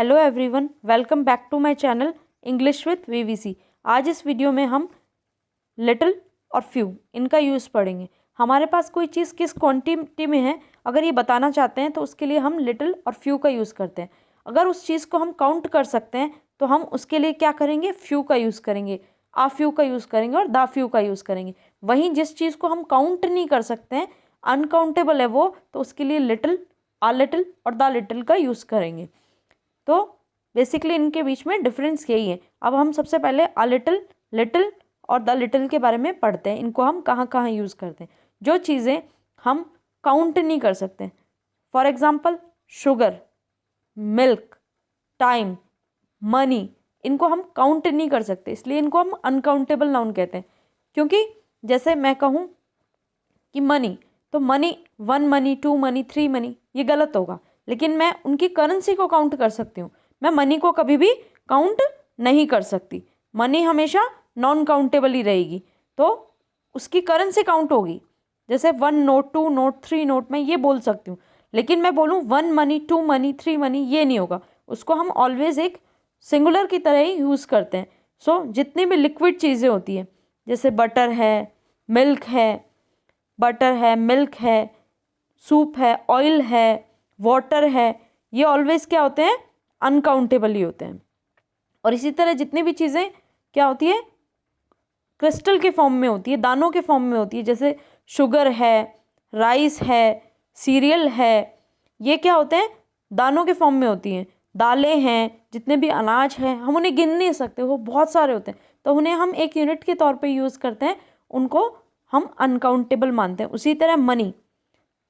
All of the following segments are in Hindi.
Hello everyone, welcome back to my channel English with V. V C video में हम लिटिल और फ्यू इनका यूज़ पढ़ेंगे। हमारे पास कोई चीज़ किस क्वांटिटी में है अगर ये बताना चाहते हैं तो उसके लिए हम लिटिल और फ्यू का यूज़ करते हैं। अगर उस चीज़ को हम काउंट कर सकते हैं तो हम उसके लिए क्या करेंगे, फ्यू का यूज़ करेंगे, आ फ्यू का यूज़ करेंगे और द फ्यू का यूज़ करेंगे। वहीं जिस चीज़ को हम काउंट नहीं कर सकते हैं, अनकाउंटेबल है वो, तो उसके लिए लिटिल, आ लिटिल और द लिटिल का यूज़ करेंगे। तो बेसिकली इनके बीच में डिफरेंस यही है। अब हम सबसे पहले अ लिटिल, लिटिल और द लिटिल के बारे में पढ़ते हैं। इनको हम कहाँ कहाँ यूज़ करते हैं, जो चीज़ें हम काउंट नहीं कर सकते। For example sugar, milk, time, money, इनको हम काउंट नहीं कर सकते, इसलिए इनको हम अनकाउंटेबल नाउन कहते हैं। क्योंकि जैसे मैं कहूँ कि मनी, तो मनी, 1 मनी, 2 मनी, 3 मनी, ये गलत होगा। लेकिन मैं उनकी करेंसी को काउंट कर सकती हूँ। मैं मनी को कभी भी काउंट नहीं कर सकती। मनी हमेशा नॉन काउंटेबल ही रहेगी, तो उसकी करेंसी काउंट होगी। जैसे 1 नोट, 2 नोट, 3 नोट, मैं ये बोल सकती हूँ। लेकिन मैं बोलूँ 1 मनी, 2 मनी, 3 मनी, ये नहीं होगा। उसको हम ऑलवेज एक सिंगुलर की तरह ही यूज़ करते हैं। सो जितनी भी लिक्विड चीज़ें होती हैं, जैसे बटर है, मिल्क है, बटर है, मिल्क है, सूप है, ऑयल है, वाटर है, ये ऑलवेज क्या होते हैं, अनकाउंटेबल ही होते हैं। और इसी तरह जितनी भी चीज़ें क्या होती है, क्रिस्टल के फॉर्म में होती है, दानों के फॉर्म में होती है। जैसे शुगर है, राइस है, सीरियल है, ये क्या होते हैं, दानों के फॉर्म में होती हैं। दालें हैं, जितने भी अनाज हैं, हम उन्हें गिन नहीं सकते, वो बहुत सारे होते हैं, तो उन्हें हम एक यूनिट के तौर पे यूज़ करते हैं, उनको हम अनकाउंटेबल मानते हैं। उसी तरह मनी,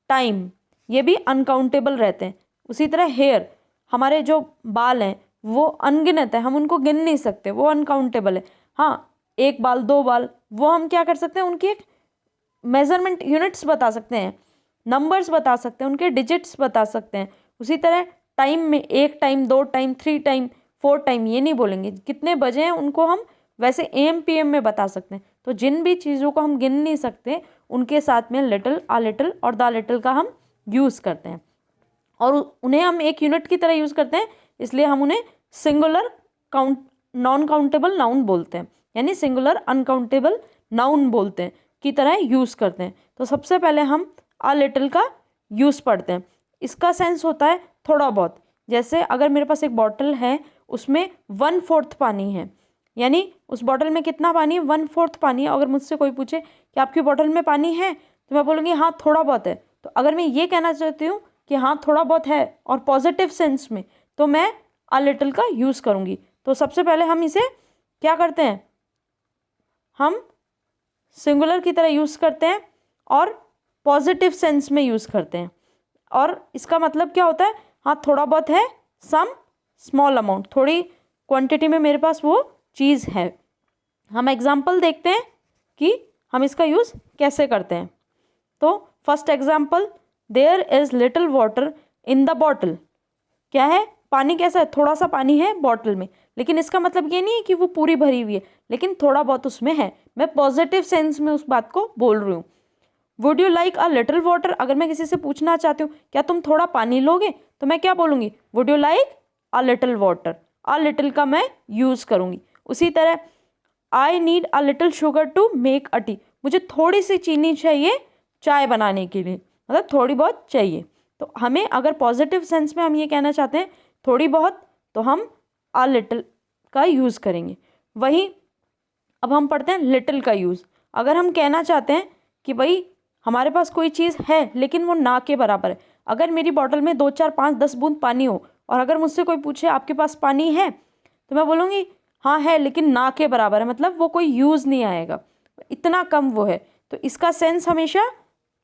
टाइम, ये भी अनकाउंटेबल रहते हैं। उसी तरह हेयर, हमारे जो बाल हैं वो अनगिनत है, हम उनको गिन नहीं सकते, वो अनकाउंटेबल है। हाँ, 1 बाल, 2 बाल, वो हम क्या कर सकते हैं, उनकी एक मेजरमेंट यूनिट्स बता सकते हैं, नंबर्स बता सकते हैं, उनके डिजिट्स बता सकते हैं। उसी तरह टाइम में 1 टाइम, 2 टाइम, 3 टाइम, 4 टाइम, ये नहीं बोलेंगे। कितने बजे हैं उनको हम वैसे AM PM में बता सकते हैं। तो जिन भी चीज़ों को हम गिन नहीं सकते, उनके साथ में लिटिल, आ लिटिल और द लिटिल का हम यूज़ करते हैं। और उन्हें हम एक यूनिट की तरह यूज़ करते हैं, इसलिए हम उन्हें singular count, non countable noun बोलते हैं, यानी सिंगुलर अनकाउंटेबल नाउन बोलते हैं की तरह यूज़ करते हैं। तो सबसे पहले हम अ लिटिल का यूज़ पढ़ते हैं। इसका सेंस होता है थोड़ा बहुत। जैसे अगर मेरे पास एक बॉटल है, उसमें 1/4 पानी है, यानी उस बॉटल में कितना पानी है, 1/4 पानी है। अगर मुझसे कोई पूछे कि आपकी बॉटल में पानी है, तो मैं बोलूँगी हाँ थोड़ा बहुत है। तो अगर मैं ये कहना चाहती हूँ कि हाँ थोड़ा बहुत है और पॉजिटिव सेंस में, तो मैं अ लिटिल का यूज़ करूँगी। तो सबसे पहले हम इसे क्या करते हैं, हम सिंगुलर की तरह यूज़ करते हैं और पॉजिटिव सेंस में यूज़ करते हैं। और इसका मतलब क्या होता है, हाँ थोड़ा बहुत है, सम स्मॉल अमाउंट, थोड़ी क्वांटिटी में मेरे पास वो चीज़ है। हम एग्जाम्पल देखते हैं कि हम इसका यूज़ कैसे करते हैं। तो first example, there is little water in the bottle. क्या है, पानी कैसा है, थोड़ा सा पानी है बॉटल में। लेकिन इसका मतलब ये नहीं है कि वो पूरी भरी हुई है, लेकिन थोड़ा बहुत उसमें है। मैं पॉजिटिव सेंस में उस बात को बोल रही हूँ। Would you like a little water, अगर मैं किसी से पूछना चाहती हूँ क्या तुम थोड़ा पानी लोगे, तो मैं क्या बोलूँगी, would you like a little water. A little का मैं यूज़ करूँगी। उसी तरह I need a little sugar to make a tea, मुझे थोड़ी सी चीनी चाहिए चाय बनाने के लिए, मतलब थोड़ी बहुत चाहिए। तो हमें अगर पॉजिटिव सेंस में हम ये कहना चाहते हैं थोड़ी बहुत, तो हम अ लिटिल का यूज़ करेंगे। वहीं अब हम पढ़ते हैं लिटिल का यूज़। अगर हम कहना चाहते हैं कि भाई हमारे पास कोई चीज़ है लेकिन वो ना के बराबर है। अगर मेरी बॉटल में 2 4 5 10 बूंद पानी हो, और अगर मुझसे कोई पूछे आपके पास पानी है, तो मैं बोलूँगी हाँ है, लेकिन ना के बराबर है, मतलब वो कोई यूज़ नहीं आएगा, इतना कम वो है। तो इसका सेंस हमेशा,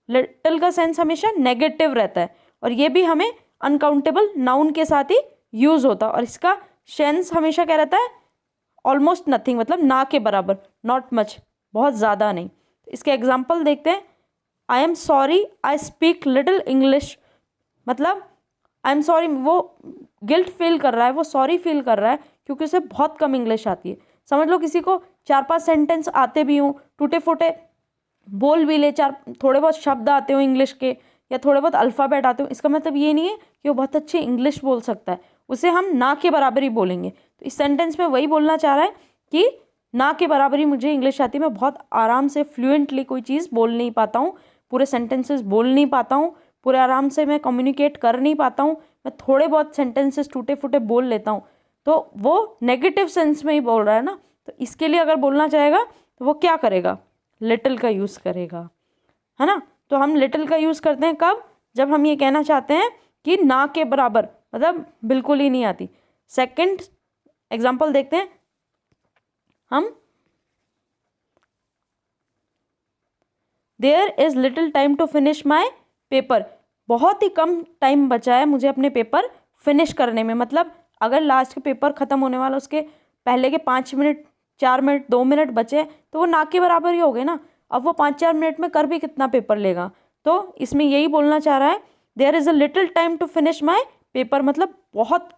लिटिल का सेंस हमेशा नेगेटिव रहता है, और ये भी हमें अनकाउंटेबल नाउन के साथ ही यूज़ होता है। और इसका सेंस हमेशा क्या रहता है, ऑलमोस्ट नथिंग, मतलब ना के बराबर, नॉट मच, बहुत ज़्यादा नहीं। इसके एग्जाम्पल देखते हैं। I am sorry I speak little English, मतलब आई एम सॉरी, वो गिल्ट फील कर रहा है, वो सॉरी फील कर रहा है क्योंकि उसे बहुत कम इंग्लिश आती है। समझ लो किसी को 4 5 सेंटेंस आते भी हों, टूटे फूटे बोल भी ले, थोड़े बहुत शब्द आते हो इंग्लिश के, या थोड़े बहुत अल्फ़ाबेट आते हो, इसका मतलब ये नहीं है कि वो बहुत अच्छी इंग्लिश बोल सकता है। उसे हम ना के बराबर ही बोलेंगे। तो इस सेंटेंस में वही बोलना चाह रहा है कि ना के बराबर ही मुझे इंग्लिश आती है, मैं बहुत आराम से फ्लुएंटली कोई चीज़ बोल नहीं पाता हूँ, पूरे सेंटेंसेस बोल नहीं पाता हूँ, पूरे आराम से मैं कम्युनिकेट कर नहीं पाता हूँ, मैं थोड़े बहुत सेंटेंसेस टूटे फूटे बोल लेता हूँ। तो वो नेगेटिव सेंस में ही बोल रहा है ना, तो इसके लिए अगर बोलना चाहेगा तो वो क्या करेगा, लिटिल का यूज़ करेगा, है ना। तो हम लिटिल का यूज़ करते हैं कब, जब हम ये कहना चाहते हैं कि ना के बराबर, मतलब बिल्कुल ही नहीं आती। सेकंड एग्जांपल देखते हैं हम, there is little time to finish my paper, बहुत ही कम टाइम बचा है मुझे अपने पेपर फिनिश करने में। मतलब अगर लास्ट के पेपर ख़त्म होने वाला उसके पहले के 5 मिनट 4 मिनट 2 मिनट बचे तो वो ना के बराबर ही हो गए ना। अब वो 5-4 मिनट में कर भी कितना पेपर लेगा, तो इसमें यही बोलना चाह रहा है, there is a little time to finish my paper, मतलब बहुत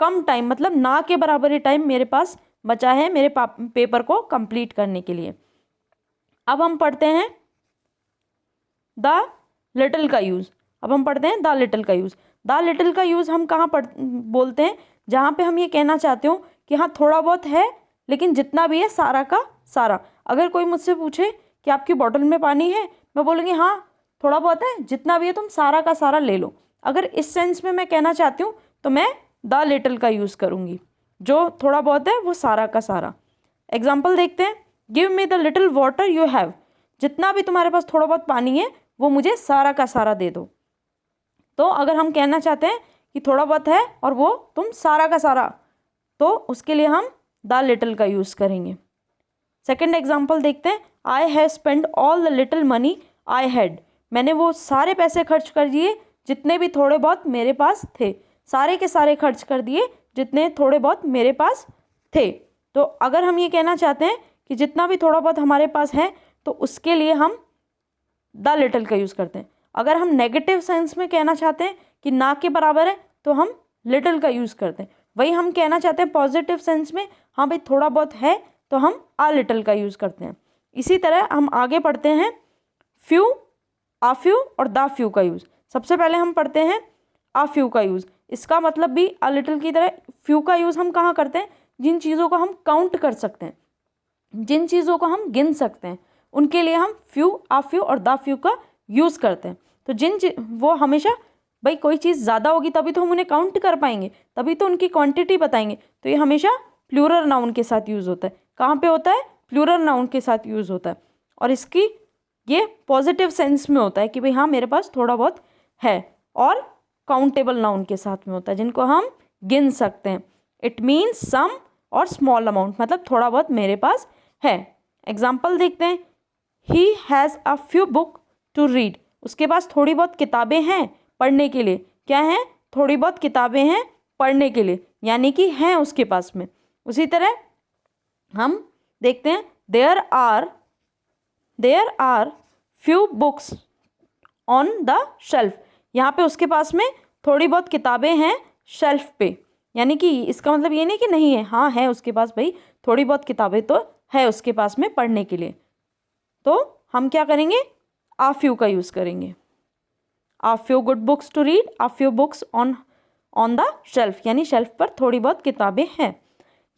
कम टाइम, मतलब ना के बराबर ही टाइम मेरे पास बचा है मेरे पेपर को कंप्लीट करने के लिए। अब हम पढ़ते हैं द लिटिल का यूज़। अब हम पढ़ते हैं द लिटिल का यूज़। द लिटिल का यूज़ हम कहाँ बोलते हैं, जहाँ पे हम ये कहना चाहते हो कि हाँ थोड़ा बहुत है, लेकिन जितना भी है सारा का सारा। अगर कोई मुझसे पूछे कि आपकी बॉटल में पानी है, मैं बोलूँगी हाँ थोड़ा बहुत है, जितना भी है तुम सारा का सारा ले लो। अगर इस सेंस में मैं कहना चाहती हूँ तो मैं द लिटिल का यूज़ करूँगी, जो थोड़ा बहुत है वो सारा का सारा। एग्जाम्पल देखते हैं, give me the little water you have, जितना भी तुम्हारे पास थोड़ा बहुत पानी है वो मुझे सारा का सारा दे दो। तो अगर हम कहना चाहते हैं कि थोड़ा बहुत है और वो तुम सारा का सारा, तो उसके लिए हम द लिटिल का यूज़ करेंगे। सेकेंड एग्जाम्पल देखते हैं, I have spend all the little money I had, मैंने वो सारे पैसे खर्च कर दिए जितने भी थोड़े बहुत मेरे पास थे, सारे के सारे खर्च कर दिए जितने थोड़े बहुत मेरे पास थे। तो अगर हम ये कहना चाहते हैं कि जितना भी थोड़ा बहुत हमारे पास है, तो उसके लिए हम द लिटिल का यूज़ करते हैं। अगर हम नेगेटिव सेंस में कहना चाहते हैं कि ना के बराबर है, तो हम लिटिल का यूज़ करते हैं। वही हम कहना चाहते हैं पॉजिटिव सेंस में, हाँ भाई थोड़ा बहुत है, तो हम आ लिटिल का यूज़ करते हैं। इसी तरह हम आगे पढ़ते हैं फ्यू, आ फ्यू और द फ्यू का यूज़। सबसे पहले हम पढ़ते हैं आ फ्यू का यूज़। इसका मतलब भी आ लिटिल की तरह फ्यू का यूज़ हम कहाँ करते हैं, जिन चीज़ों को हम काउंट कर सकते हैं, जिन चीज़ों को हम गिन सकते हैं, उनके लिए हम फ्यू, आ फ्यू और द फ्यू का यूज़ करते हैं। तो वो हमेशा, भाई कोई चीज़ ज़्यादा होगी तभी तो हम उन्हें काउंट कर पाएंगे, तभी तो उनकी क्वांटिटी बताएंगे। तो ये हमेशा प्लूरल नाउन के साथ यूज़ होता है। कहाँ पे होता है, प्लूरल नाउन के साथ यूज़ होता है। और इसकी ये पॉजिटिव सेंस में होता है कि भाई हाँ मेरे पास थोड़ा बहुत है, और काउंटेबल नाउन के साथ में होता है जिनको हम गिन सकते हैं। इट मीन्स सम और स्मॉल अमाउंट, मतलब थोड़ा बहुत मेरे पास है। एग्जाम्पल देखते हैं, he has a few book to read, उसके पास थोड़ी बहुत किताबें हैं पढ़ने के लिए। क्या हैं, थोड़ी बहुत किताबें हैं पढ़ने के लिए, यानी कि हैं उसके पास में। उसी तरह हम देखते हैं, there are few books on the shelf, यहाँ पे उसके पास में थोड़ी बहुत किताबें हैं शेल्फ पे, यानी कि इसका मतलब ये नहीं कि नहीं है, हाँ है उसके पास, भाई थोड़ी बहुत किताबें तो है उसके पास में पढ़ने के लिए। तो हम क्या करेंगे, आ फ्यू का यूज़ करेंगे। A few good books to read, a few books on the shelf, यानी शेल्फ पर थोड़ी बहुत किताबें हैं।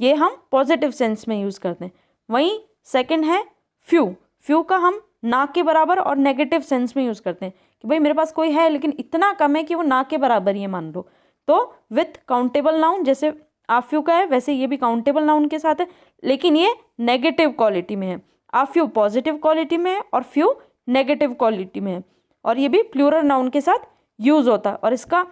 ये हम पॉजिटिव सेंस में यूज़ करते हैं। वहीं सेकंड है फ्यू। फ्यू का हम ना के बराबर और नेगेटिव सेंस में यूज़ करते हैं कि भाई मेरे पास कोई है लेकिन इतना कम है कि वो ना के बराबर ही है, मान लो। तो विथ काउंटेबल नाउन, जैसे आ फ्यू का है वैसे ये भी काउंटेबल नाउन के साथ है, लेकिन ये नेगेटिव क्वालिटी में है। आ फ्यू पॉजिटिव क्वालिटी में है और फ्यू नेगेटिव क्वालिटी में है, और ये भी प्लूरल नाउन के साथ यूज़ होता है। और इसका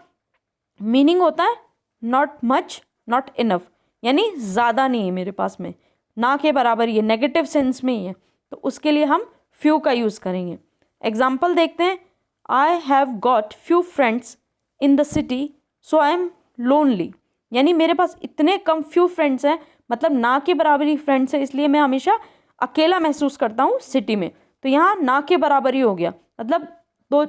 मीनिंग होता है नॉट मच नॉट इनफ, यानी ज़्यादा नहीं है मेरे पास में, ना के बराबर, ये नेगेटिव सेंस में ही है। तो उसके लिए हम फ्यू का यूज़ करेंगे। एग्जाम्पल देखते हैं, I have got few friends in the city so I am lonely, यानी मेरे पास इतने कम फ्यू फ्रेंड्स हैं, मतलब ना के बराबर ही फ्रेंड्स हैं, इसलिए मैं हमेशा अकेला महसूस करता हूँ सिटी में। तो यहाँ ना के बराबर ही हो गया, मतलब दो,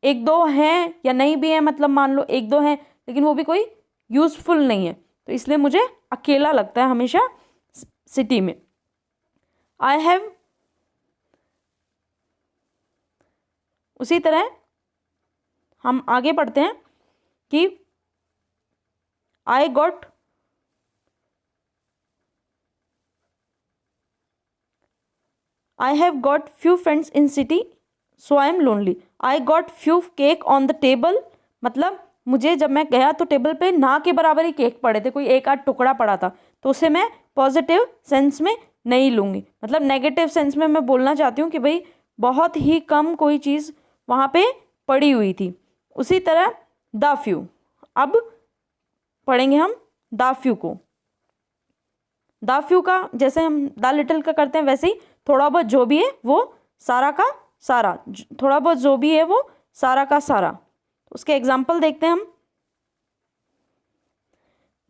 एक दो हैं या नहीं भी हैं, मतलब मान लो एक दो हैं लेकिन वो भी कोई यूज़फुल नहीं है, तो इसलिए मुझे अकेला लगता है हमेशा सिटी में। आई हैव, उसी तरह हम आगे पढ़ते हैं कि I got I have got few friends in city so I am lonely. I got few cake on the table, मतलब मुझे जब मैं गया तो टेबल पे ना के बराबर ही केक पड़े थे, कोई एक आध टुकड़ा पड़ा था, तो उसे मैं पॉजिटिव सेंस में नहीं लूँगी, मतलब नेगेटिव सेंस में मैं बोलना चाहती हूँ कि भाई बहुत ही कम कोई चीज़ वहाँ पे पड़ी हुई थी। उसी तरह द फ्यू, अब पढ़ेंगे हम द फ्यू को। द फ्यू का जैसे हम द लिटिल का करते हैं वैसे ही थोड़ा बहुत जो भी है वो सारा का सारा, थोड़ा बहुत जो भी है वो सारा का सारा। उसके एग्जाम्पल देखते हैं हम।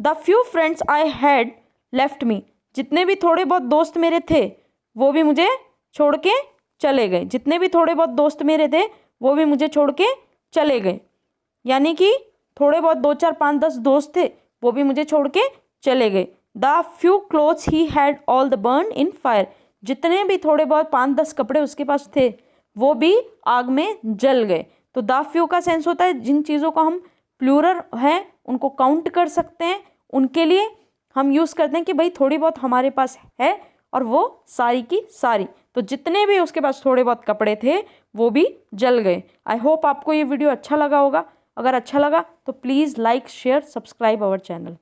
The few friends I had left me, जितने भी थोड़े बहुत दोस्त मेरे थे वो भी मुझे छोड़ के चले गए। जितने भी थोड़े बहुत दोस्त मेरे थे वो भी मुझे छोड़ के चले गए, यानी कि थोड़े बहुत 2 4 5 10 दोस्त थे वो भी मुझे छोड़ के चले गए। The few clothes he had all the burn in fire, जितने भी थोड़े बहुत 5 10 कपड़े उसके पास थे वो भी आग में जल गए। तो द फ्यू का सेंस होता है जिन चीज़ों को हम प्लूरल है उनको काउंट कर सकते हैं, उनके लिए हम यूज़ करते हैं कि भाई थोड़ी बहुत हमारे पास है और वो सारी की सारी। तो जितने भी उसके पास थोड़े बहुत कपड़े थे वो भी जल गए। आई होप आपको ये वीडियो अच्छा लगा होगा। अगर अच्छा लगा तो please like share subscribe our channel.